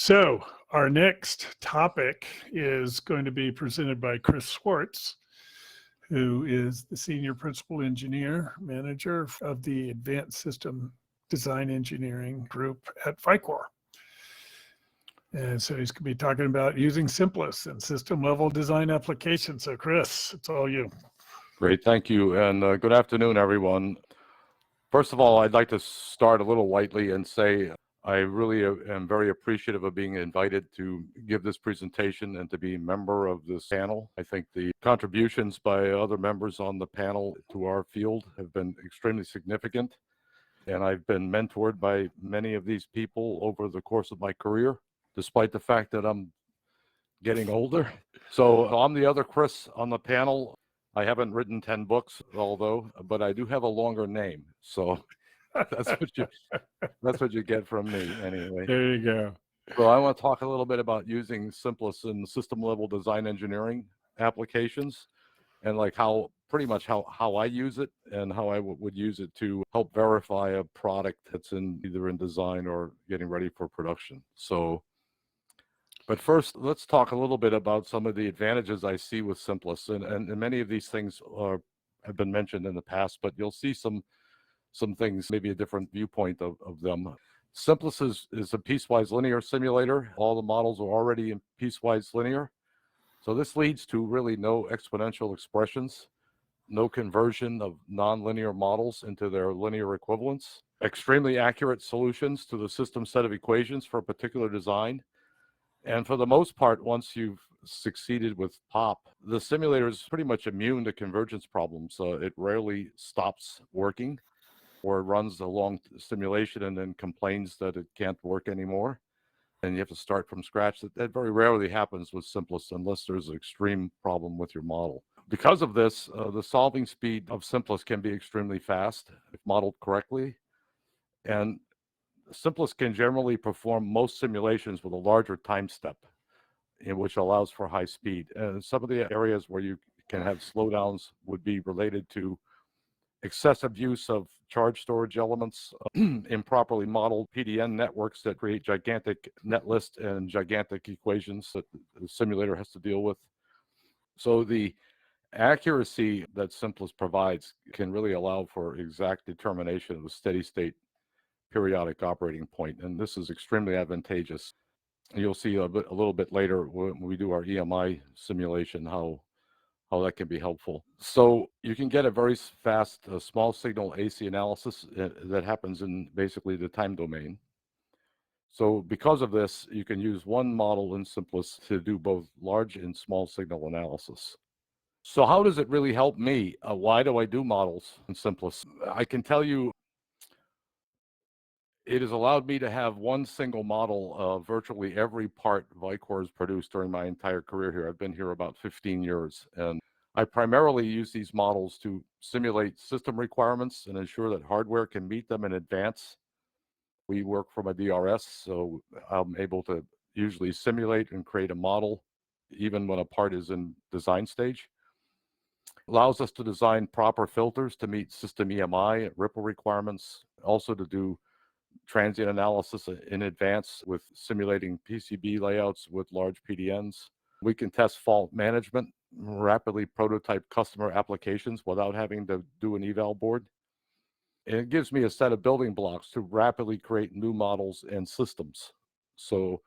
So our next topic is going to be presented by Chris Swartz, who is the Senior Principal Engineer Manager of the Advanced System Design Engineering Group at Vicor. And so he's going to be talking about using SIMPLIS and system level design applications. So Chris, it's all you. Great, thank you, and good afternoon, everyone. First of all, I'd like to start a little lightly and say I really am very appreciative of being invited to give this presentation and to be a member of this panel. I think the contributions by other members on the panel to our field have been extremely significant, and I've been mentored by many of these people over the course of my career, despite the fact that I'm getting older. So I'm the other Chris on the panel. I haven't written 10 books, but I do have a longer name. So that's what you get from me anyway. There you go. So I want to talk a little bit about using SIMPLIS in system level design engineering applications, and like pretty much how I use it and how I would use it to help verify a product that's either in design or getting ready for production. But first, let's talk a little bit about some of the advantages I see with SIMPLIS, and many of these things have been mentioned in the past, but you'll see some things, maybe a different viewpoint of them. SIMPLIS is a piecewise linear simulator. All the models are already in piecewise linear. So this leads to really no exponential expressions, no conversion of nonlinear models into their linear equivalents, extremely accurate solutions to the system set of equations for a particular design. And for the most part, once you've succeeded with POP, the simulator is pretty much immune to convergence problems. It rarely stops working or runs a long simulation and then complains that it can't work anymore, and you have to start from scratch. That very rarely happens with SIMPLIS unless there's an extreme problem with your model. Because of this, the solving speed of SIMPLIS can be extremely fast if modeled correctly, and SIMPLIS can generally perform most simulations with a larger time step, which allows for high speed. And some of the areas where you can have slowdowns would be related to excessive use of charge storage elements, improperly modeled PDN networks that create gigantic net list and gigantic equations that the simulator has to deal with. So the accuracy that SIMPLIS provides can really allow for exact determination of the steady state periodic operating point, and this is extremely advantageous. You'll see a little bit later when we do our EMI simulation how that can be helpful. So you can get a very fast small signal AC analysis that happens in basically the time domain. So because of this, you can use one model in SIMPLIS to do both large and small signal analysis. So how does it really help me? Why do I do models in SIMPLIS? I can tell you it has allowed me to have one single model of virtually every part Vicor has produced during my entire career here. I've been here about 15 years, and I primarily use these models to simulate system requirements and ensure that hardware can meet them in advance. We work from a DRS, so I'm able to usually simulate and create a model even when a part is in design stage. Allows us to design proper filters to meet system EMI, ripple requirements, also to do transient analysis in advance with simulating PCB layouts with large PDNs. We can test fault management, rapidly prototype customer applications without having to do an eval board. And it gives me a set of building blocks to rapidly create new models and systems. So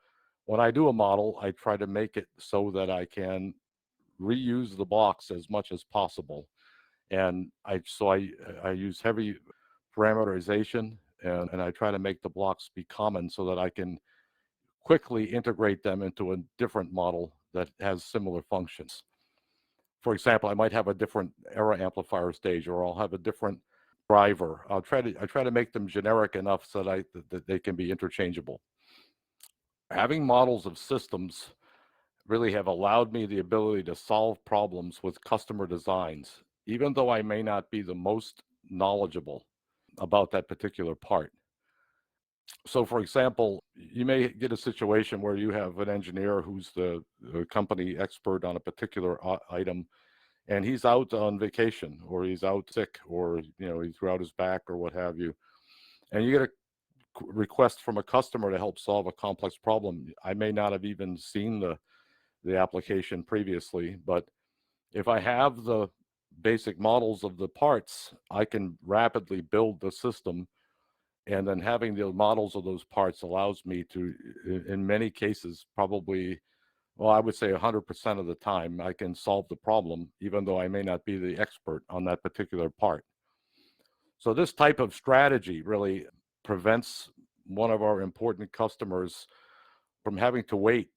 when I do a model, I try to make it so that I can reuse the blocks as much as possible. And I use heavy parameterization, and I try to make the blocks be common so that I can quickly integrate them into a different model that has similar functions. For example, I might have a different error amplifier stage, or I'll have a different driver. I try to make them generic enough so that they can be interchangeable. Having models of systems really have allowed me the ability to solve problems with customer designs, even though I may not be the most knowledgeable about that particular part. So for example, you may get a situation where you have an engineer who's the company expert on a particular item, and he's out on vacation, or he's out sick, or he threw out his back or what have you. And you get a request from a customer to help solve a complex problem, I may not have even seen the application previously, but if I have the basic models of the parts, I can rapidly build the system. And then having the models of those parts allows me to, in many cases, probably, well, I would say 100% of the time, I can solve the problem, even though I may not be the expert on that particular part. So this type of strategy really prevents one of our important customers from having to wait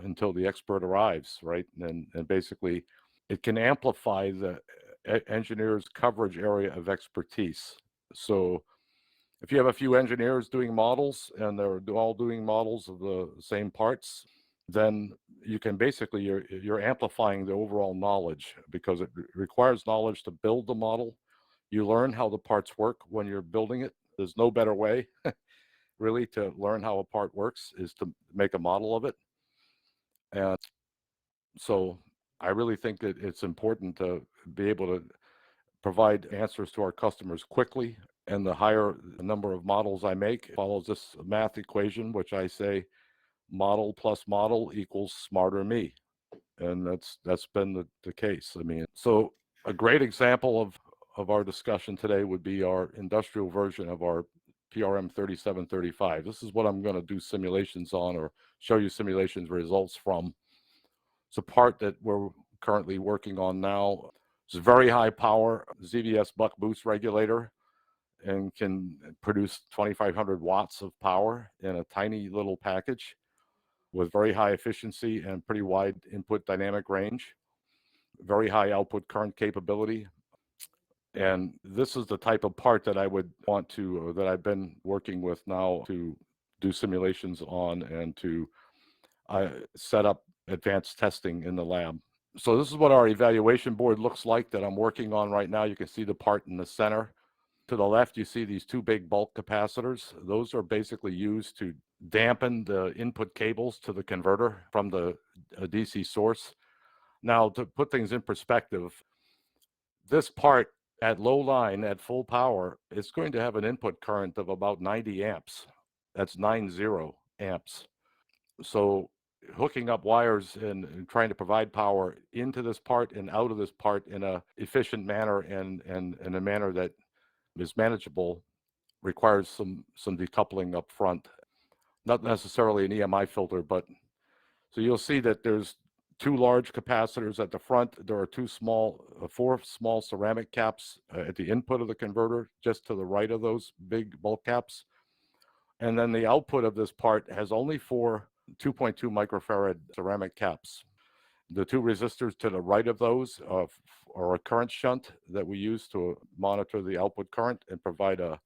until the expert arrives, right? And basically, it can amplify the engineer's coverage area of expertise. So if you have a few engineers doing models and they're all doing models of the same parts, then you can basically, you're amplifying the overall knowledge, because it requires knowledge to build the model. You learn how the parts work when you're building it. There's no better way really to learn how a part works is to make a model of it. And so I really think that it's important to be able to provide answers to our customers quickly. And the higher the number of models I make follows this math equation, which I say model plus model equals smarter me. And that's been the case. I mean, so a great example of our discussion today would be our industrial version of our PRM 3735. This is what I'm going to do simulations on, or show you simulations results from. It's a part that we're currently working on now. It's a very high power ZVS buck boost regulator and can produce 2,500 watts of power in a tiny little package with very high efficiency and pretty wide input dynamic range, very high output current capability. And this is the type of part that I would want to, or that I've been working with now to do simulations on and to set up advanced testing in the lab. So this is what our evaluation board looks like that I'm working on right now. You can see the part in the center. To the left, you see these two big bulk capacitors. Those are basically used to dampen the input cables to the converter from the DC source. Now, to put things in perspective, this part at low line, at full power, is going to have an input current of about 90 amps. That's 90 amps. So hooking up wires and trying to provide power into this part and out of this part in a efficient manner and in a manner that is manageable requires some decoupling up front. Not necessarily an EMI filter, but so you'll see that there's two large capacitors at the front. There are four small ceramic caps at the input of the converter, just to the right of those big bulk caps. And then the output of this part has only four 2.2 microfarad ceramic caps. The two resistors to the right of those are a current shunt that we use to monitor the output current and provide a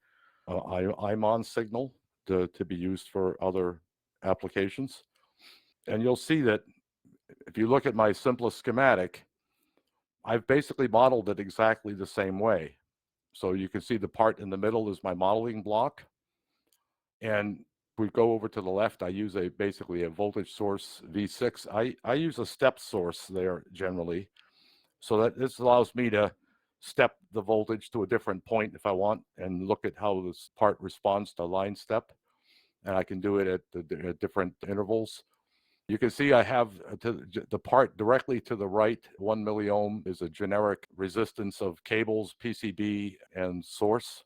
IMON signal to be used for other applications. And you'll see that if you look at my SIMPLIS schematic, I've basically modeled it exactly the same way. So you can see the part in the middle is my modeling block. And if we go over to the left, I use basically a voltage source V6. I use a step source there generally. So that this allows me to step the voltage to a different point if I want and look at how this part responds to line step. And I can do it at different intervals. You can see I have the part directly to the right, 1 milliohm is a generic resistance of cables, PCB, and source.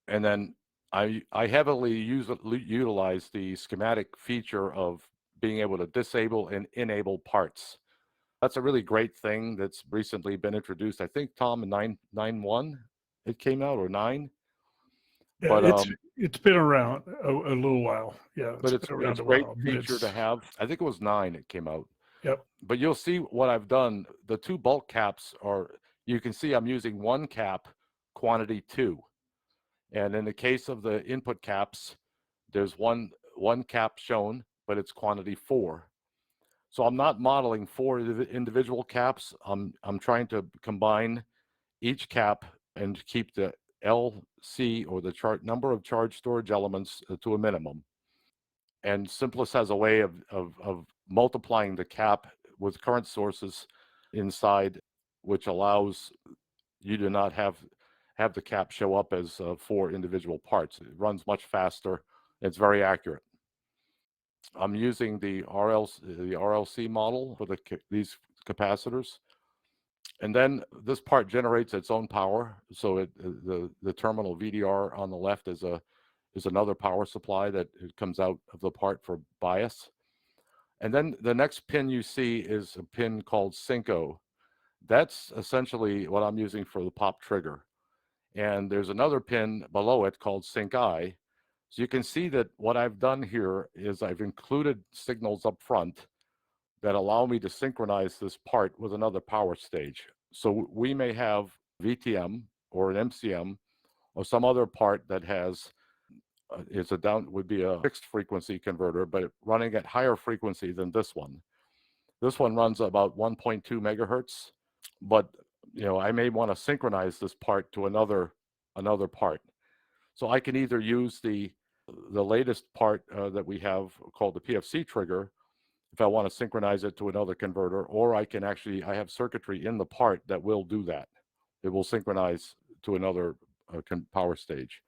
And then I heavily utilize the schematic feature of being able to disable and enable parts. That's a really great thing that's recently been introduced. I think, Tom, in 9.1 it came out, or 9. Yeah, But it's been around a little while. Yeah, but been around it's a great while. feature to have. I think it was 9 it came out. Yep. But you'll see what I've done. The two bulk caps are, you can see I'm using one cap, quantity 2. And in the case of the input caps, there's one cap shown, but it's quantity 4. So I'm not modeling 4 individual caps. I'm trying to combine each cap and keep the LC, or the number of charge storage elements, to a minimum. And SIMPLIS has a way of multiplying the cap with current sources inside, which allows you to not have the cap show up as 4 individual parts. It runs much faster. It's very accurate. I'm using the RLC model for these capacitors. And then this part generates its own power. So the terminal VDR on the left is another power supply that it comes out of the part for bias. And then the next pin you see is a pin called Synco. That's essentially what I'm using for the pop trigger. And there's another pin below it called Sync I. So you can see that what I've done here is I've included signals up front that allow me to synchronize this part with another power stage. So we may have VTM or an MCM or some other part that has would be a fixed frequency converter, but running at higher frequency than this one. This one runs about 1.2 megahertz, but I may want to synchronize this part to another part. So I can either use the latest part that we have called the PFC trigger if I want to synchronize it to another converter, or I have circuitry in the part that will do that. It will synchronize to another power stage.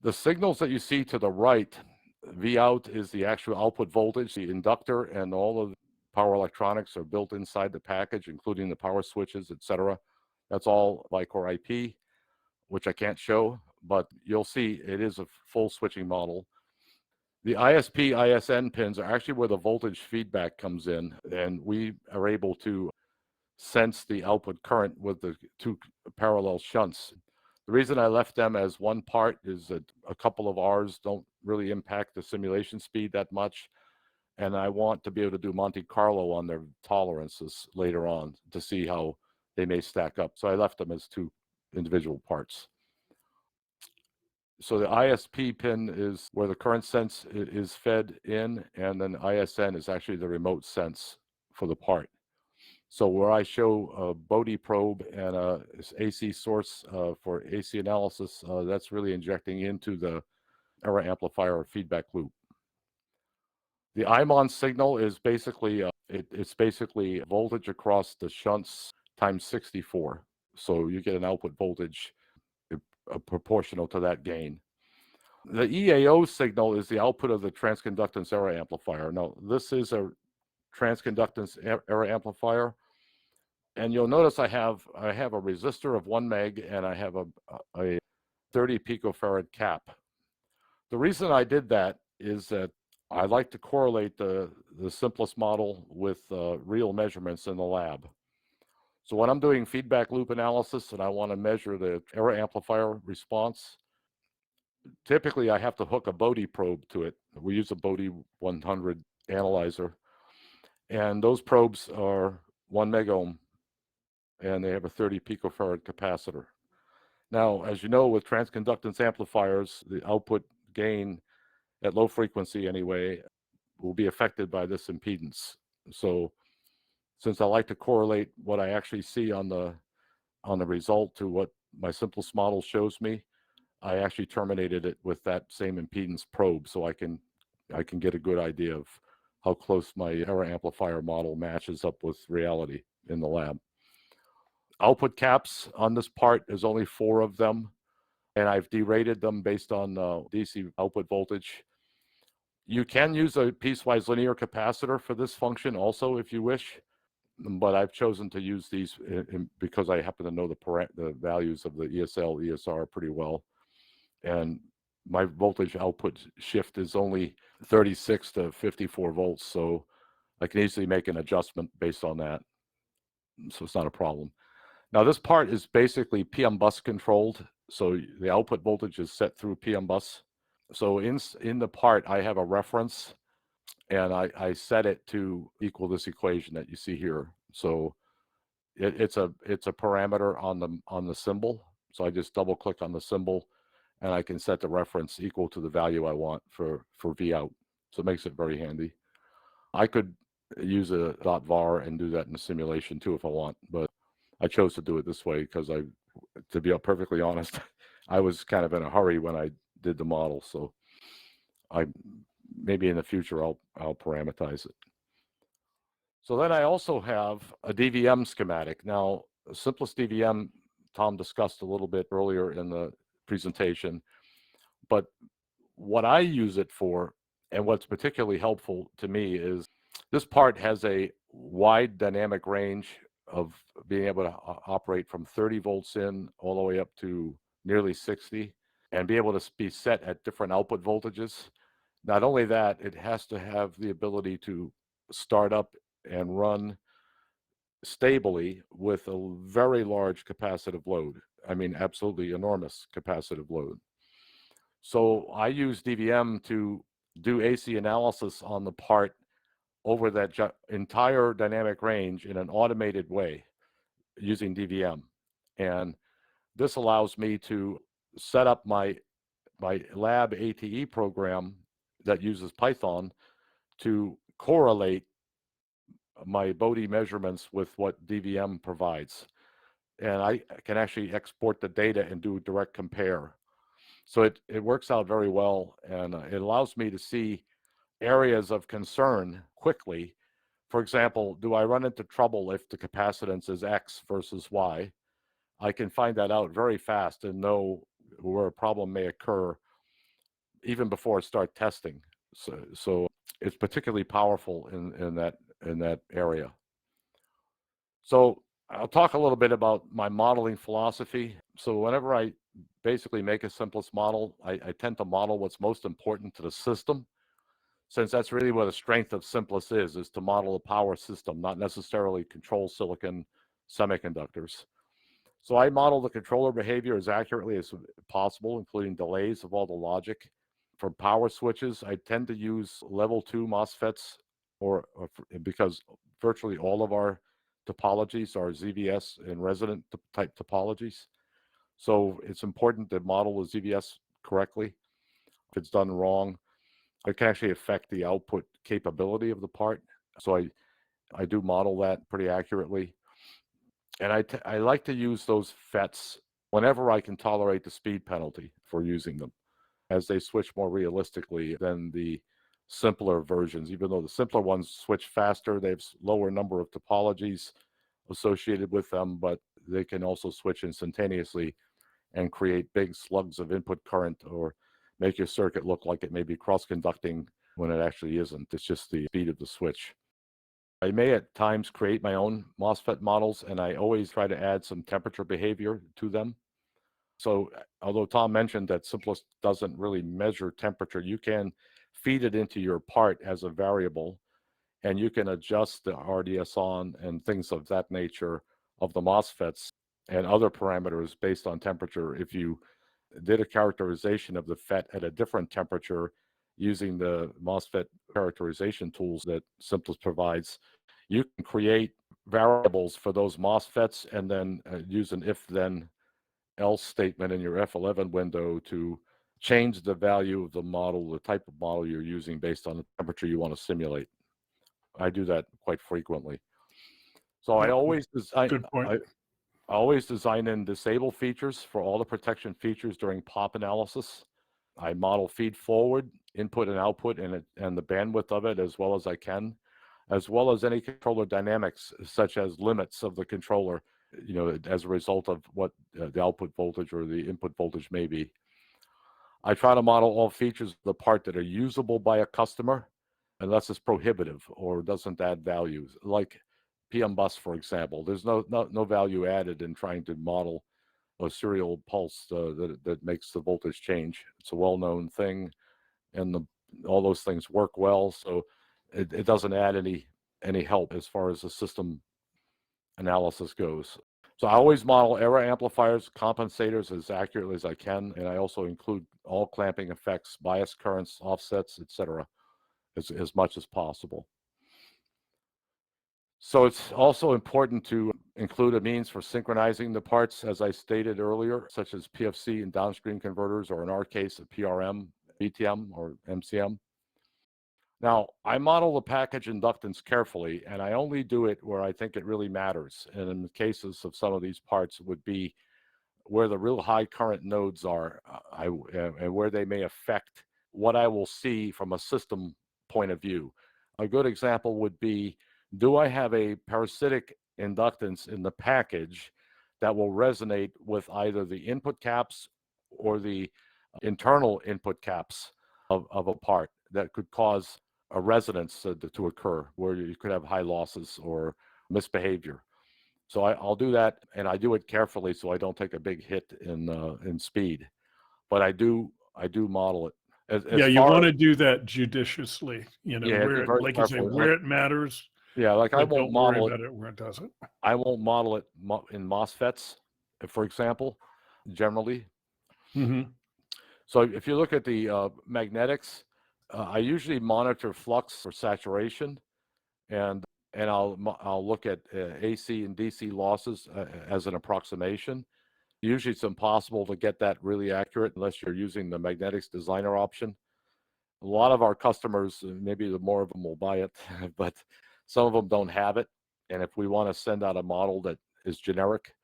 The signals that you see to the right, V out is the actual output voltage. The inductor and all of the power electronics are built inside the package, including the power switches, etc. That's all Vicor IP, which I can't show, but you'll see it is a full switching model. The ISP, ISN pins are actually where the voltage feedback comes in, and we are able to sense the output current with the two parallel shunts. The reason I left them as one part is that a couple of Rs don't really impact the simulation speed that much, and I want to be able to do Monte Carlo on their tolerances later on to see how they may stack up. So I left them as two individual parts. So the ISP pin is where the current sense is fed in, and then ISN is actually the remote sense for the part. So where I show a Bode probe and a AC source for AC analysis, that's really injecting into the error amplifier feedback loop. The IMON signal is basically it's basically voltage across the shunts times 64. So you get an output voltage proportional to that gain. The EAO signal is the output of the transconductance error amplifier. Now, this is a transconductance error amplifier, and you'll notice I have a resistor of 1 meg and I have a 30 picofarad cap. The reason I did that is that I like to correlate the SIMPLIS model with real measurements in the lab. So when I'm doing feedback loop analysis and I want to measure the error amplifier response, typically I have to hook a Bode probe to it. We use a Bode 100 analyzer, and those probes are 1 megohm, and they have a 30 picofarad capacitor. Now, as you know, with transconductance amplifiers, the output gain at low frequency anyway will be affected by this impedance. So since I like to correlate what I actually see on the result to what my SIMPLIS model shows me, I actually terminated it with that same impedance probe, so I can get a good idea of how close my error amplifier model matches up with reality in the lab. Output caps on this part, there's only 4 of them, and I've derated them based on DC output voltage. You can use a piecewise linear capacitor for this function also if you wish, but I've chosen to use these because I happen to know the values of the ESL, ESR pretty well. And my voltage output shift is only 36 to 54 volts, so I can easily make an adjustment based on that. So it's not a problem. Now this part is basically PM bus controlled, so the output voltage is set through PM bus. So in the part, I have a reference, and I set it to equal this equation that you see here. So it's a parameter on the symbol. So I just double click on the symbol, and I can set the reference equal to the value I want for V out. So it makes it very handy. I could use a .var and do that in the simulation too if I want, but I chose to do it this way because to be perfectly honest, I was kind of in a hurry when I did the model. So maybe in the future I'll parameterize it. So then I also have a DVM schematic. Now, SIMPLIS DVM, Tom discussed a little bit earlier in the presentation, but what I use it for, and what's particularly helpful to me, is this part has a wide dynamic range of being able to operate from 30 volts in all the way up to nearly 60, and be able to be set at different output voltages. Not only that, it has to have the ability to start up and run stably with a very large capacitive load. I mean, absolutely enormous capacitive load. So I use DVM to do AC analysis on the part over that entire dynamic range in an automated way using DVM. And this allows me to set up my lab ATE program that uses Python to correlate my Bode measurements with what DVM provides. And I can actually export the data and do a direct compare. So it works out very well, and it allows me to see areas of concern quickly. For example, do I run into trouble if the capacitance is X versus Y? I can find that out very fast and know where a problem may occur even before I start testing. So it's particularly powerful in that area. So I'll talk a little bit about my modeling philosophy. So whenever I basically make a SIMPLIS model, I tend to model what's most important to the system, since that's really what the strength of SIMPLIS is to model a power system, not necessarily control silicon semiconductors. So I model the controller behavior as accurately as possible, including delays of all the logic. For power switches, I tend to use level 2 MOSFETs, because virtually all of our topologies are ZVS and resonant type topologies. So it's important to model the ZVS correctly. If it's done wrong, it can actually affect the output capability of the part. So I do model that pretty accurately. And I like to use those FETs whenever I can tolerate the speed penalty for using them, as they switch more realistically than the simpler versions. Even though the simpler ones switch faster, they have lower number of topologies associated with them, but they can also switch instantaneously and create big slugs of input current, or make your circuit look like it may be cross-conducting when it actually isn't. It's just the speed of the switch. I may at times create my own MOSFET models, and I always try to add some temperature behavior to them. So although Tom mentioned that SIMPLIS doesn't really measure temperature, you can feed it into your part as a variable, and you can adjust the RDS on and things of that nature of the MOSFETs and other parameters based on temperature. If you did a characterization of the FET at a different temperature using the MOSFET characterization tools that SIMPLIS provides, you can create variables for those MOSFETs and then use an if-then else statement in your F11 window to change the value of the model, the type of model you're using based on the temperature you want to simulate. I do that quite frequently. So I always Good point. I always design in disable features for all the protection features during pop analysis. I model feed forward, input and output, and the bandwidth of it as well as I can, as well as any controller dynamics, such as limits of the controller, as a result of what the output voltage or the input voltage may be. I try to model all features of the part that are usable by a customer, unless it's prohibitive or doesn't add values, like PM bus, for example. There's no value added in trying to model a serial pulse that makes the voltage change. It's a well-known thing, and all those things work well. So it doesn't add any help as far as the system analysis goes. So I always model error amplifiers, compensators as accurately as I can, and I also include all clamping effects, bias currents, offsets, etc., as much as possible. So it's also important to include a means for synchronizing the parts, as I stated earlier, such as PFC and downstream converters, or in our case, a PRM, BTM, or MCM. Now, I model the package inductance carefully, and I only do it where I think it really matters. And in the cases of some of these parts would be where the real high current nodes are, and where they may affect what I will see from a system point of view. A good example would be, do I have a parasitic inductance in the package that will resonate with either the input caps or the internal input caps? of a part that could cause a resonance to occur where you could have high losses or misbehavior. So I'll do that, and I do it carefully so I don't take a big hit in speed. But I do model it. Yeah, you want to do that judiciously, Yeah, where it, very like you say, carefully. where it matters, Yeah, like I but won't don't worry model it. about it where it doesn't. I won't model it in MOSFETs, for example, generally. Mm-hmm. So if you look at the magnetics, I usually monitor flux or saturation, and I'll look at AC and DC losses as an approximation. Usually it's impossible to get that really accurate unless you're using the magnetics designer option. A lot of our customers, maybe the more of them will buy it, but some of them don't have it. And if we want to send out a model that is generic,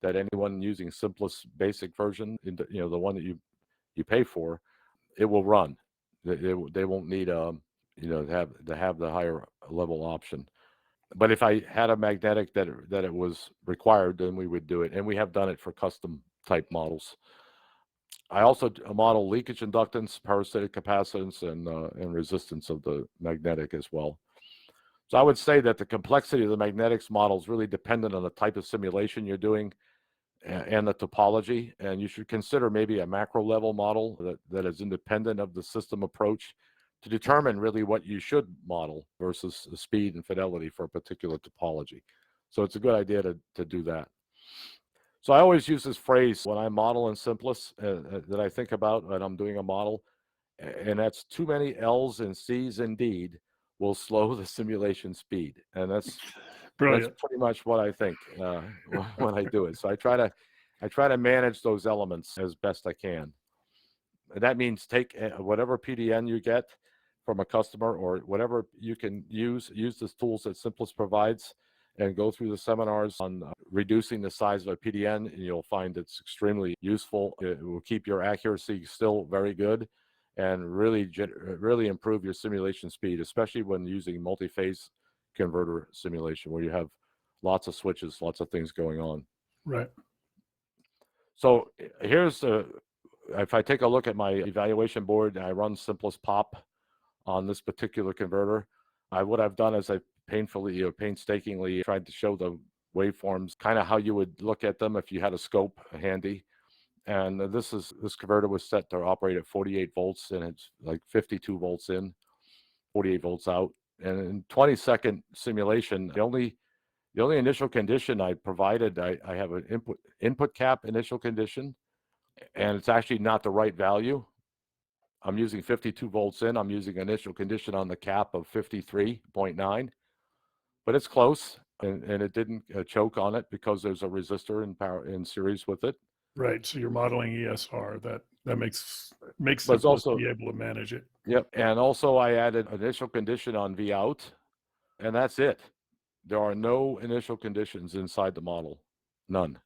that anyone using SIMPLIS basic version, the one that you pay for, it will run. They won't need to have the higher level option. But if I had a magnetic that it was required, then we would do it, and we have done it for custom type models. I also model leakage inductance, parasitic capacitance, and resistance of the magnetic as well. So I would say that the complexity of the magnetics model is really dependent on the type of simulation you're doing and the topology, and you should consider maybe a macro level model that is independent of the system approach to determine really what you should model versus the speed and fidelity for a particular topology. So it's a good idea to do that. So I always use this phrase when I model in SIMPLIS that I think about when I'm doing a model, and that's too many L's and C's indeed will slow the simulation speed. And that's Brilliant. pretty much what I think when I do it. So I try to manage those elements as best I can. And that means take whatever PDN you get from a customer or whatever you can use the tools that SIMPLIS provides, and go through the seminars on reducing the size of a PDN, and you'll find it's extremely useful. It will keep your accuracy still very good and really improve your simulation speed, especially when using multi-phase converter simulation where you have lots of switches, lots of things going on. Right. So here's if I take a look at my evaluation board, I run SIMPLIS POP on this particular converter. What I've done is I painstakingly tried to show the waveforms, kind of how you would look at them if you had a scope handy. And this converter was set to operate at 48 volts, and it's like 52 volts in, 48 volts out. And in 20-second simulation, the only initial condition I provided, I have an input cap initial condition, and it's actually not the right value. I'm using 52 volts in. I'm using initial condition on the cap of 53.9, but it's close, and it didn't choke on it because there's a resistor in series with it. Right. So you're modeling ESR. That makes But it also be able to manage it. Yep. And also I added initial condition on V out, and that's it. There are no initial conditions inside the model. None.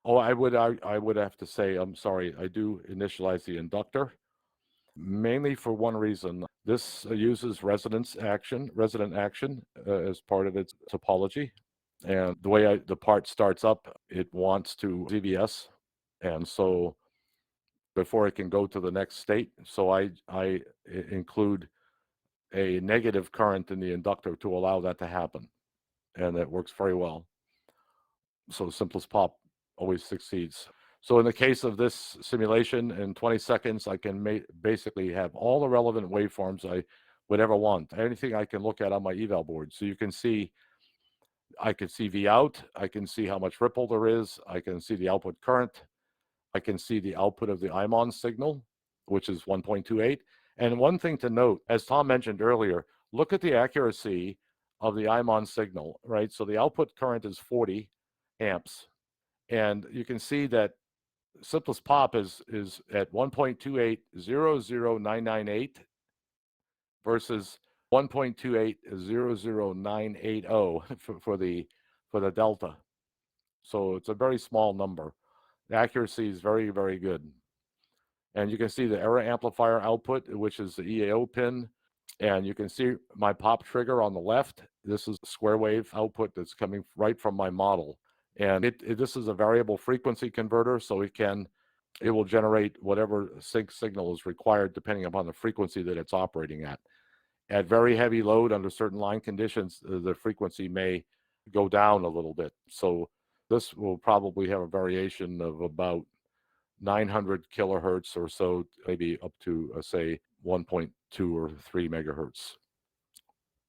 Oh, I would have to say, I'm sorry, I do initialize the inductor, mainly for one reason. This uses resonant action as part of its topology. And the way the part starts up, it wants to ZVS. And so before it can go to the next state, so I include a negative current in the inductor to allow that to happen. And that works very well. So SIMPLIS POP always succeeds. So in the case of this simulation, in 20 seconds, I can basically have all the relevant waveforms I would ever want, anything I can look at on my eval board. So you can see, I can see V out, I can see how much ripple there is, I can see the output current, I can see the output of the IMON signal, which is 1.28. And one thing to note, as Tom mentioned earlier, look at the accuracy of the IMON signal, right? So the output current is 40 amps. And you can see that SIMPLIS POP is at 1.2800998 versus 1.2800980 for the delta. So it's a very small number. The accuracy is very, very good. And you can see the error amplifier output, which is the EAO pin. And you can see my pop trigger on the left. This is a square wave output that's coming right from my model. And this is a variable frequency converter, so it can it will generate whatever sync signal is required depending upon the frequency that it's operating at. At very heavy load under certain line conditions, the frequency may go down a little bit. So this will probably have a variation of about 900 kilohertz or so, maybe up to say 1.2 or 3 megahertz.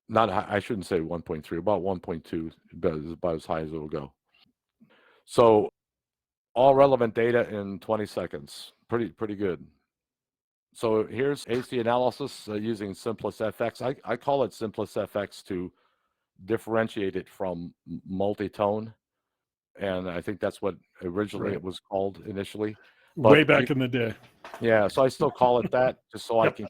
Not, I shouldn't say 1.3, about 1.2 is about as high as it will go. So all relevant data in 20 seconds. Pretty good. So here's AC analysis using SIMPLIS FX. I call it SIMPLIS FX to differentiate it from multi-tone, and I think that's what originally it was called initially. Way back in the day. Yeah, so I still call it that just so I Yep. can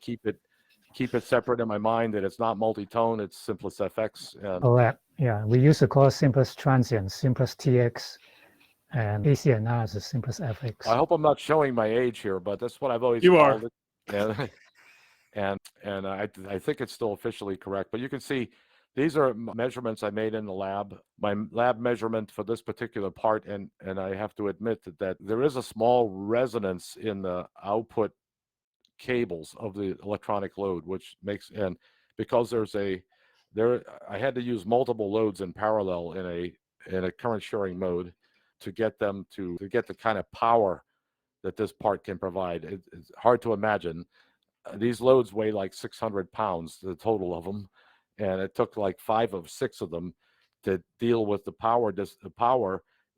keep it separate in my mind that it's not multi-tone, it's SIMPLIS FX. And Correct. Yeah, we used to call SIMPLIS Transient, SIMPLIS TX, and AC analysis, SIMPLIS FX. I hope I'm not showing my age here, but that's what I've always You called are. it. And I think it's still officially correct. But you can see these are measurements I made in the lab. My lab measurement for this particular part, and I have to admit that there is a small resonance in the output cables of the electronic load, which makes, and because I had to use multiple loads in parallel in a current sharing mode to get them to get the kind of power that this part can provide. It's hard to imagine. These loads weigh like 600 pounds, the total of them, and it took like 5 of 6 of them to deal with the power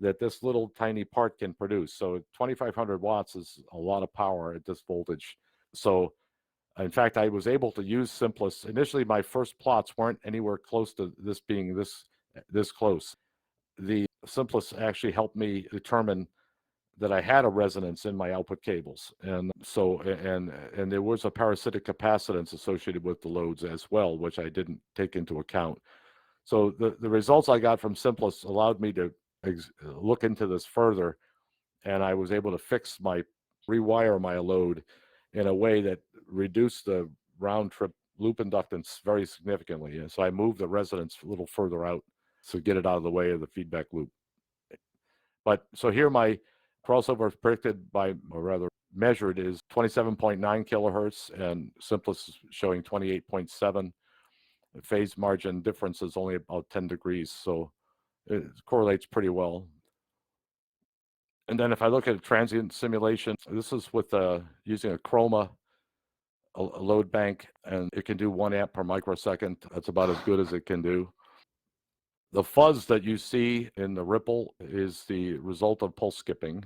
that this little tiny part can produce. So 2,500 watts is a lot of power at this voltage. So in fact, I was able to use SIMPLIS. Initially, my first plots weren't anywhere close to this being this close. The SIMPLIS actually helped me determine that I had a resonance in my output cables. And so, and there was a parasitic capacitance associated with the loads as well, which I didn't take into account. So the results I got from SIMPLIS allowed me to look into this further, and I was able to rewire my load in a way that reduced the round trip loop inductance very significantly. And so I moved the resonance a little further out to get it out of the way of the feedback loop. But so here my crossover predicted by, or rather measured, is 27.9 kilohertz, and SIMPLIS is showing 28.7. The phase margin difference is only about 10 degrees, so it correlates pretty well. And then if I look at a transient simulation, this is with using a Chroma a load bank, and it can do 1 amp per microsecond. That's about as good as it can do. The fuzz that you see in the ripple is the result of pulse skipping.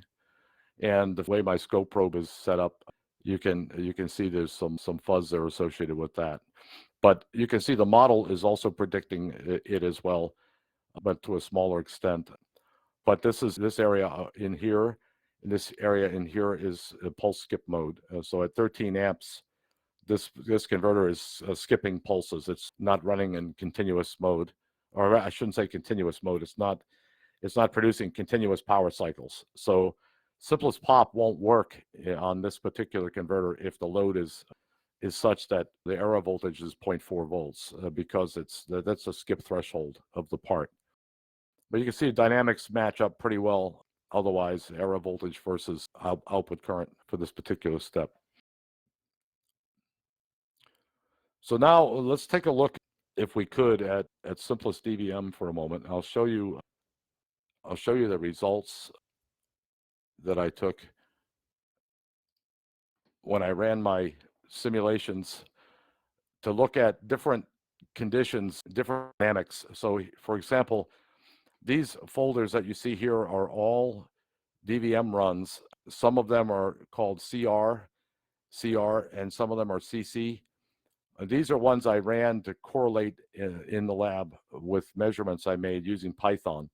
And the way my scope probe is set up, you can see there's some fuzz there associated with that. But you can see the model is also predicting it as well, but to a smaller extent. But this area in here, this area in here is a pulse skip mode. So at 13 amps, this converter is skipping pulses. It's not running in continuous mode, or I shouldn't say continuous mode. It's not producing continuous power cycles. So SIMPLIS pop won't work on this particular converter if the load is such that the error voltage is 0.4 volts because that's a skip threshold of the part. But you can see the dynamics match up pretty well. Otherwise, error voltage versus output current for this particular step. So now let's take a look, if we could, at SIMPLIS DVM for a moment. I'll show you the results that I took when I ran my simulations to look at different conditions, different dynamics. So for example, these folders that you see here are all DVM runs. Some of them are called CR, and some of them are CC. These are ones I ran to correlate in the lab with measurements I made using Python.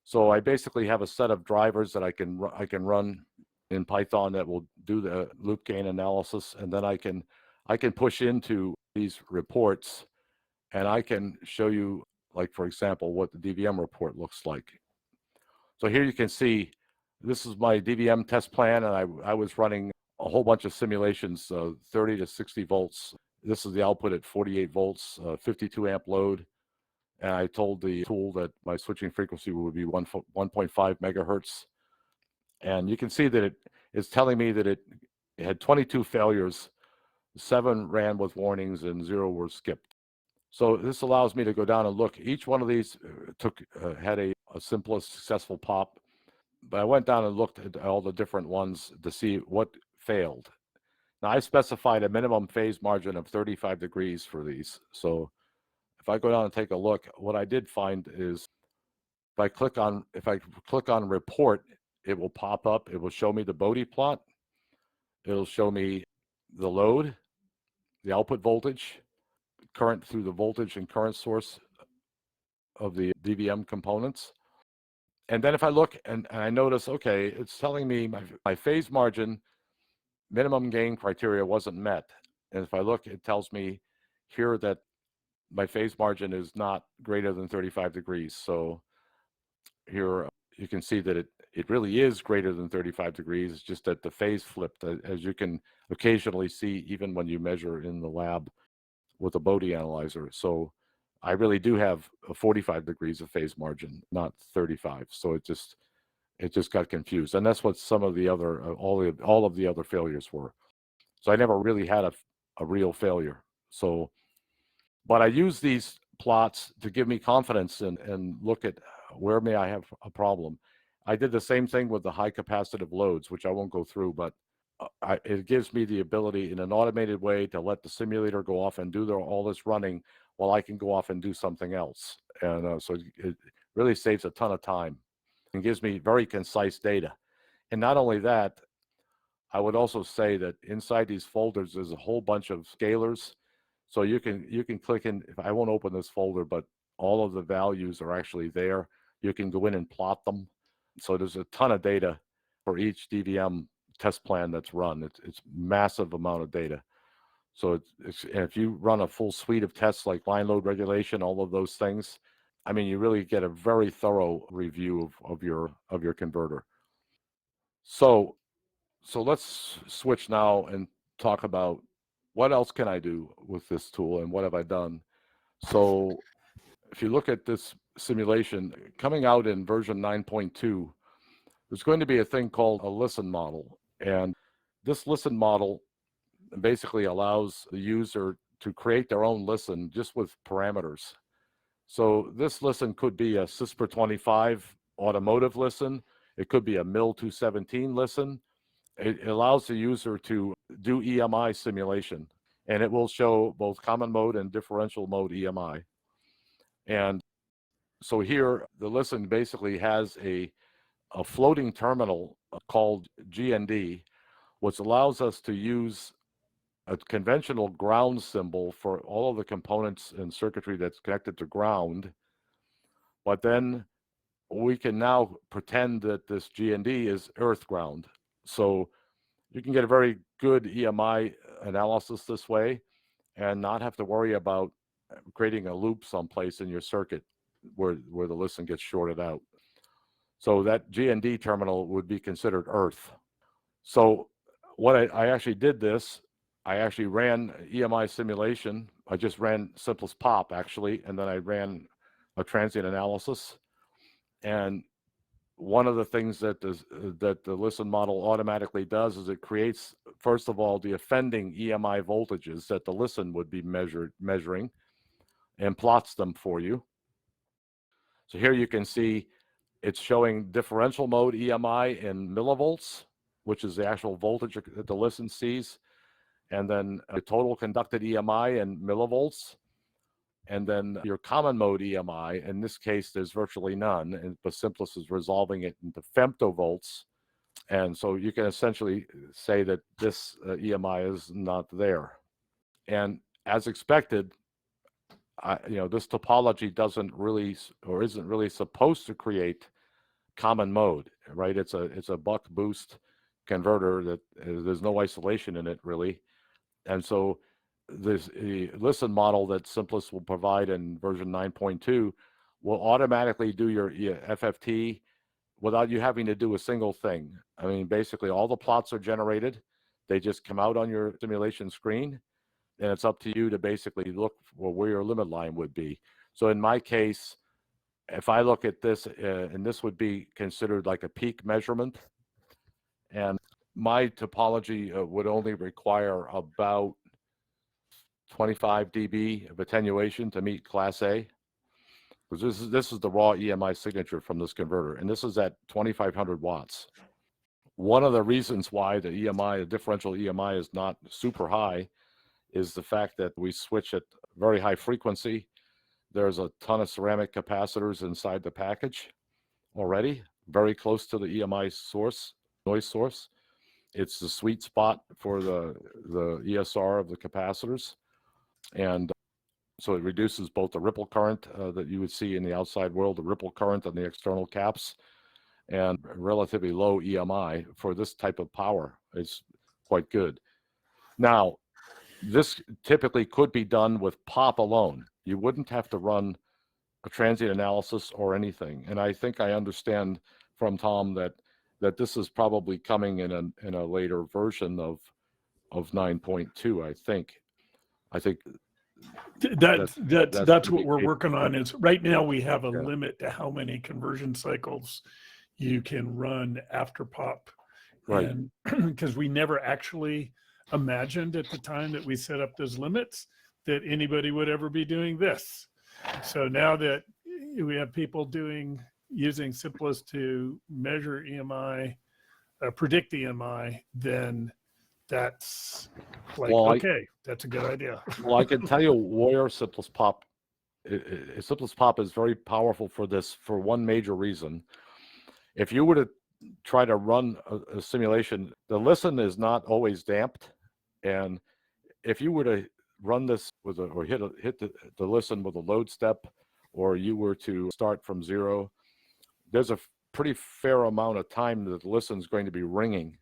So I basically have a set of drivers that I can run in Python that will do the loop gain analysis, and then I can push into these reports, and I can show you, like for example, what the DVM report looks like. So here you can see this is my DVM test plan, and I was running a whole bunch of simulations, 30 to 60 volts. This is the output at 48 volts, 52 amp load. And I told the tool that my switching frequency would be 1.5 megahertz. And you can see that it's telling me that it had 22 failures, 7 ran with warnings and 0 were skipped. So this allows me to go down and look. Each one of these had a SIMPLIS successful pop, but I went down and looked at all the different ones to see what failed. Now I specified a minimum phase margin of 35 degrees for these. So if I go down and take a look, what I did find is if I click on report, it will pop up. It will show me the Bode plot. It'll show me the load, the output voltage, current through the voltage and current source of the DVM components. And then if I look and I notice, okay, it's telling me my phase margin minimum gain criteria wasn't met. And if I look, it tells me here that my phase margin is not greater than 35 degrees. So here you can see that it really is greater than 35 degrees. It's just that the phase flipped, as you can occasionally see even when you measure in the lab with a Bode analyzer. So I really do have a 45 degrees of phase margin, not 35. So it just got confused. And that's what some of the other, all of the other failures were. So I never really had a real failure. So, but I use these plots to give me confidence and look at where may I have a problem. I did the same thing with the high capacitive loads, which I won't go through, but it gives me the ability in an automated way to let the simulator go off and do all this running while I can go off and do something else. And so it really saves a ton of time and gives me very concise data. And not only that, I would also say that inside these folders, there's a whole bunch of scalars. So you can click in, I won't open this folder, but all of the values are actually there. You can go in and plot them. So there's a ton of data for each DVM test plan that's run. It's massive amount of data. So and if you run a full suite of tests like line load regulation, all of those things, I mean, you really get a very thorough review of your converter. So let's switch now and talk about what else can I do with this tool and what have I done. So if you look at this simulation coming out in version 9.2, there's going to be a thing called a listen model. And this listen model basically allows the user to create their own listen just with parameters. So this listen could be a CISPR25 automotive listen. It could be a MIL217 listen. It allows the user to do EMI simulation, and it will show both common mode and differential mode EMI. And so here, the listen basically has a floating terminal called GND, which allows us to use a conventional ground symbol for all of the components and circuitry that's connected to ground. But then we can now pretend that this GND is earth ground. So you can get a very good EMI analysis this way and not have to worry about creating a loop someplace in your circuit where the listen gets shorted out. So that GND terminal would be considered earth. So what I actually did this, I actually ran EMI simulation. I just ran SIMPLIS pop actually, and then I ran a transient analysis. And one of the things that the listen model automatically does is it creates, first of all, the offending EMI voltages that the listen would be measuring and plots them for you. So here you can see it's showing differential mode EMI in millivolts, which is the actual voltage that the listen sees, and then the total conducted EMI in millivolts, and then your common mode EMI. In this case, there's virtually none, but SIMPLIS is resolving it into femtovolts. And so you can essentially say that this EMI is not there. And as expected, this topology doesn't really, or isn't really supposed to create common mode, right? It's a buck boost converter that there's no isolation in it really. And so the listen model that SIMPLIS will provide in version 9.2 will automatically do your FFT without you having to do a single thing. I mean, basically all the plots are generated. They just come out on your simulation screen, and it's up to you to basically look for where your limit line would be. So in my case, if I look at this, and this would be considered like a peak measurement, and my topology would only require about 25 dB of attenuation to meet Class A. Because this is the raw EMI signature from this converter, and this is at 2,500 watts. One of the reasons why the EMI, the differential EMI, is not super high is the fact that we switch at very high frequency. There's a ton of ceramic capacitors inside the package already, very close to the EMI source, noise source. It's the sweet spot for the ESR of the capacitors. And so it reduces both the ripple current that you would see in the outside world, the ripple current on the external caps, and relatively low EMI for this type of power is quite good. Now, this typically could be done with POP alone. You wouldn't have to run a transient analysis or anything. And I think I understand from Tom that this is probably coming in a later version of 9.2. I think that's what we're working on. Is right now we have a limit to how many conversion cycles you can run after POP, right? And because we never actually imagined at the time that we set up those limits that anybody would ever be doing this. So now that we have people using SIMPLIS to measure EMI, predict EMI, then that's like, well, okay, that's a good idea. Well, I can tell you where SIMPLIS POP is very powerful for this, for one major reason. If you were to try to run a simulation, the listen is not always damped. And if you were to run this with or hit the listen with a load step, or you were to start from zero, there's a pretty fair amount of time that the listen is going to be ringing.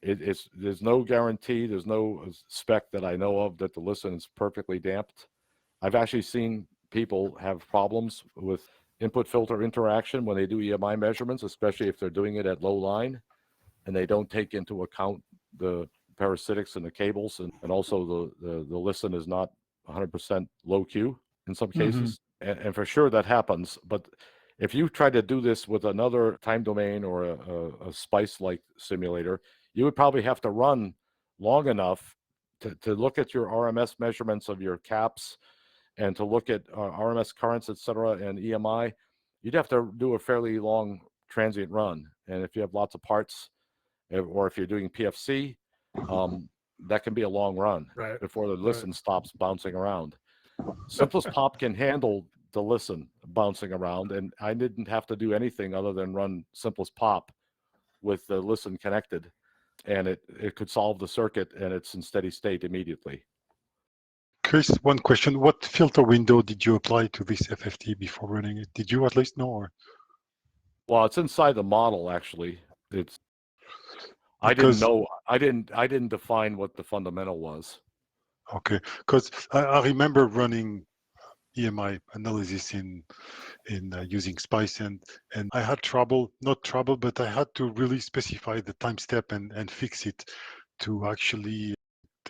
There's no guarantee, there's no spec that I know of that the listen is perfectly damped. I've actually seen people have problems with input filter interaction when they do EMI measurements, especially if they're doing it at low line and they don't take into account the parasitics in the cables, and also the listen is not 100% low Q in some cases. And for sure that happens. But if you try to do this with another time domain or a SPICE-like simulator, you would probably have to run long enough to look at your RMS measurements of your caps and to look at RMS currents, et cetera, and EMI. You'd have to do a fairly long transient run. And if you have lots of parts, or if you're doing PFC, that can be a long run before the listen stops bouncing around. SIMPLIS POP can handle the listen bouncing around, and I didn't have to do anything other than run SIMPLIS POP with the listen connected, and it could solve the circuit, and it's in steady state immediately. Chris, one question. What filter window did you apply to this FFT before running it? Did you at least know? Or? Well, it's inside the model, actually. I didn't know. I didn't define what the fundamental was. Okay, because I remember running EMI analysis in using SPICE, and I had not trouble, but I had to really specify the time step and fix it to actually,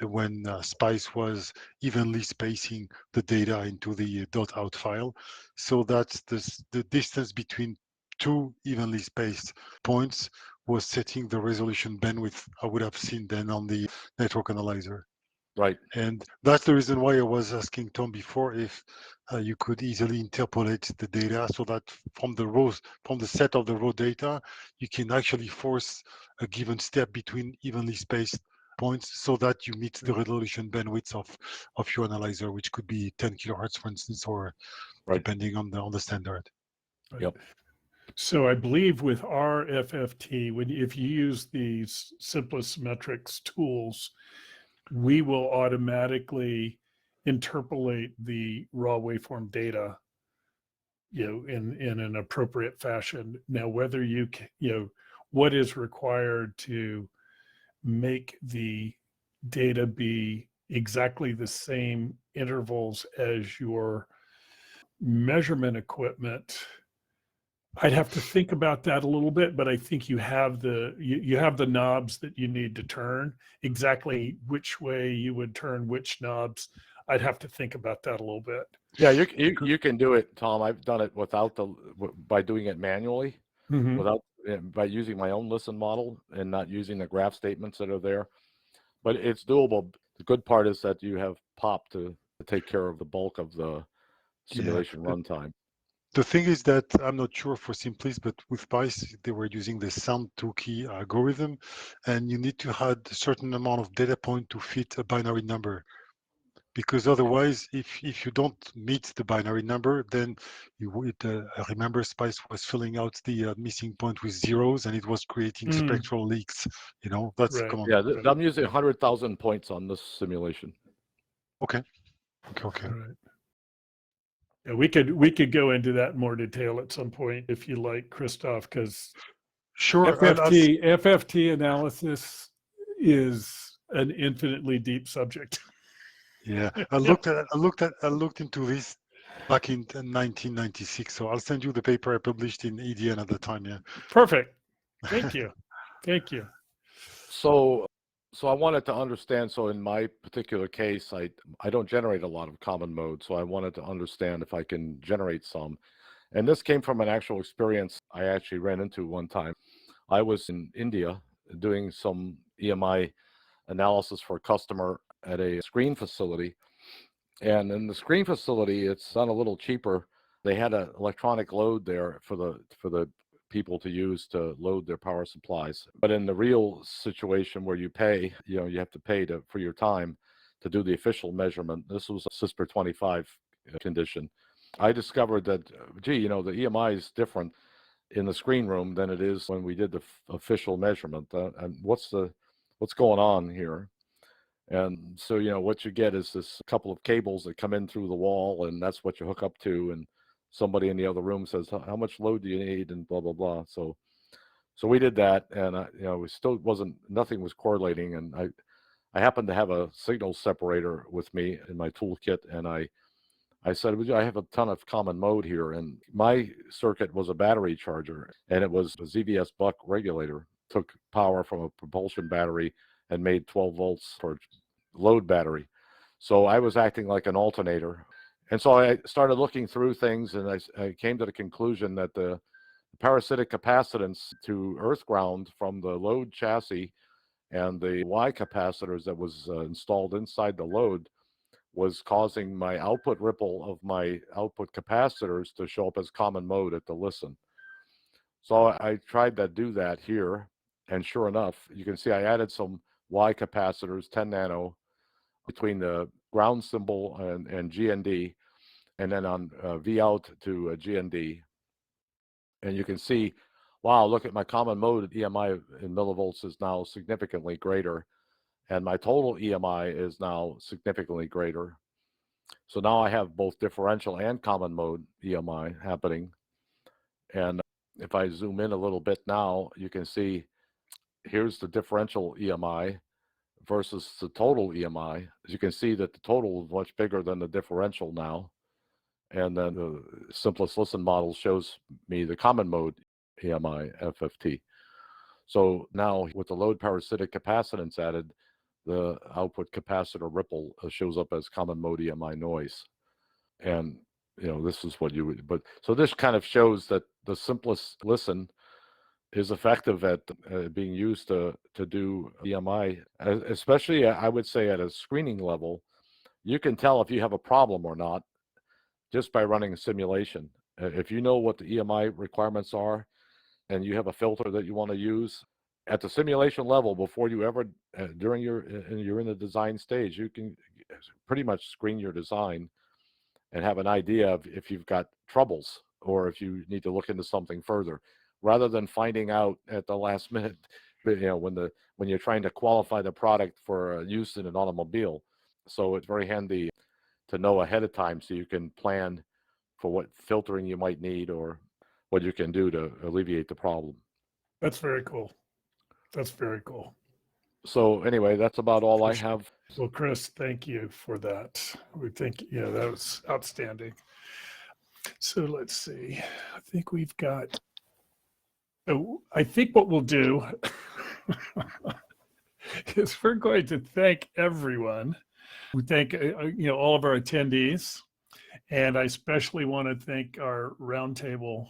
when SPICE was evenly spacing the data into the .out file, so that's the distance between two evenly spaced points was setting the resolution bandwidth I would have seen then on the network analyzer. Right. And that's the reason why I was asking Tom before if you could easily interpolate the data so that from the set of the raw data, you can actually force a given step between evenly spaced points so that you meet the resolution bandwidth of your analyzer, which could be 10 kilohertz, for instance, or depending on the standard. Yep. So I believe with our FFT, if you use these SIMPLIS metrics tools, we will automatically interpolate the raw waveform data, in an appropriate fashion. Now, whether what is required to make the data be exactly the same intervals as your measurement equipment, I'd have to think about that a little bit, but I think you have the knobs that you need to turn. Exactly which way you would turn which knobs, I'd have to think about that a little bit. Yeah, you can do it, Tom. I've done it by doing it manually, without by using my own listen model and not using the graph statements that are there. But it's doable. The good part is that you have POP to take care of the bulk of the simulation runtime. The thing is that I'm not sure for SIMPLIS, but with Spice, they were using the sound two-key algorithm, and you need to add a certain amount of data point to fit a binary number. Because otherwise, if you don't meet the binary number, then you would, I remember Spice was filling out the missing point with zeros, and it was creating spectral leaks. You know, that's Right. common. Yeah, I'm using 100,000 points on this simulation. Okay. All right. Yeah, we could go into that in more detail at some point if you like, Christoph, because Sure. FFT analysis is an infinitely deep subject. Yeah, I looked into this back in 1996. So I'll send you the paper I published in EDN at the time. Yeah. Perfect. Thank you. Thank you. So I wanted to understand. So in my particular case, I don't generate a lot of common mode. So I wanted to understand if I can generate some. And this came from an actual experience I actually ran into one time. I was in India doing some EMI analysis for a customer at a screen facility. And in the screen facility, it's done a little cheaper. They had an electronic load there for the people to use to load their power supplies. But in the real situation where you pay, you have to pay for your time to do the official measurement. This was a CISPR 25 condition. I discovered that, the EMI is different in the screen room than it is when we did the official measurement. And what's going on here? And so, what you get is this couple of cables that come in through the wall, and that's what you hook up to. And somebody in the other room says, how much load do you need? And blah, blah, blah. So we did that, and we still nothing was correlating. And I happened to have a signal separator with me in my toolkit, and I said, I have a ton of common mode here. And my circuit was a battery charger, and it was a ZVS buck regulator. Took power from a propulsion battery and made 12 volts for load battery. So I was acting like an alternator. And so I started looking through things, and I came to the conclusion that the parasitic capacitance to earth ground from the load chassis and the Y capacitors that was installed inside the load was causing my output ripple of my output capacitors to show up as common mode at the listen. So I tried to do that here, and sure enough, you can see I added some Y capacitors, 10 nano, between the ground symbol and GND, and then on V out to GND. And you can see, wow, look at my common mode EMI in millivolts is now significantly greater, and my total EMI is now significantly greater. So now I have both differential and common mode EMI happening. And if I zoom in a little bit now, you can see here's the differential EMI versus the total EMI. As you can see that the total is much bigger than the differential now. And then the SIMPLIS listen model shows me the common mode EMI FFT. So now with the load parasitic capacitance added, the output capacitor ripple shows up as common mode EMI noise. And this is what you would, but so this kind of shows that the SIMPLIS listen is effective at being used to do EMI, especially I would say at a screening level. You can tell if you have a problem or not just by running a simulation. If you know what the EMI requirements are and you have a filter that you want to use at the simulation level before you ever, during you're in the design stage, you can pretty much screen your design and have an idea of if you've got troubles or if you need to look into something further, rather than finding out at the last minute, when you're trying to qualify the product for use in an automobile. So it's very handy to know ahead of time so you can plan for what filtering you might need or what you can do to alleviate the problem. That's very cool. That's very cool. So anyway, that's about all I have. Well, Chris, thank you for that. We think, that was outstanding. So let's see. I think we've got, I think what we'll do is we're going to thank everyone. We thank, all of our attendees. And I especially want to thank our roundtable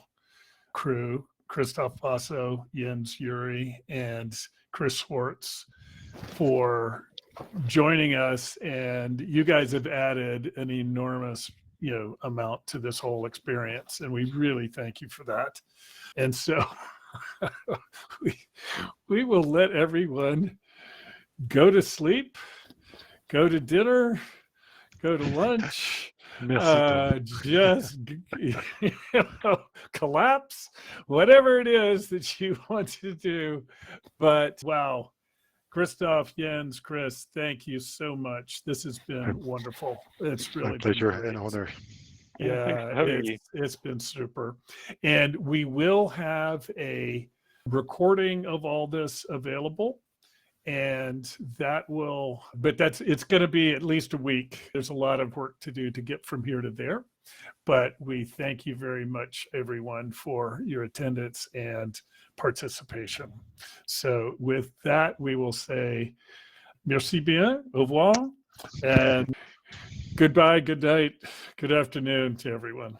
crew, Christoph Vaso, Jens Yuri, and Chris Swartz for joining us. And you guys have added an enormous, amount to this whole experience. And we really thank you for that. And so we will let everyone go to sleep, go to dinner, go to lunch, just collapse, whatever it is that you want to do. But wow, Christoph, Jens, Chris, thank you so much. This has been wonderful. It's really My pleasure been and honor. Yeah, it's been super. And we will have a recording of all this available. And it's going to be at least a week. There's a lot of work to do to get from here to there. But we thank you very much, everyone, for your attendance and participation. So with that, we will say merci bien, au revoir, and goodbye, good night, good afternoon to everyone.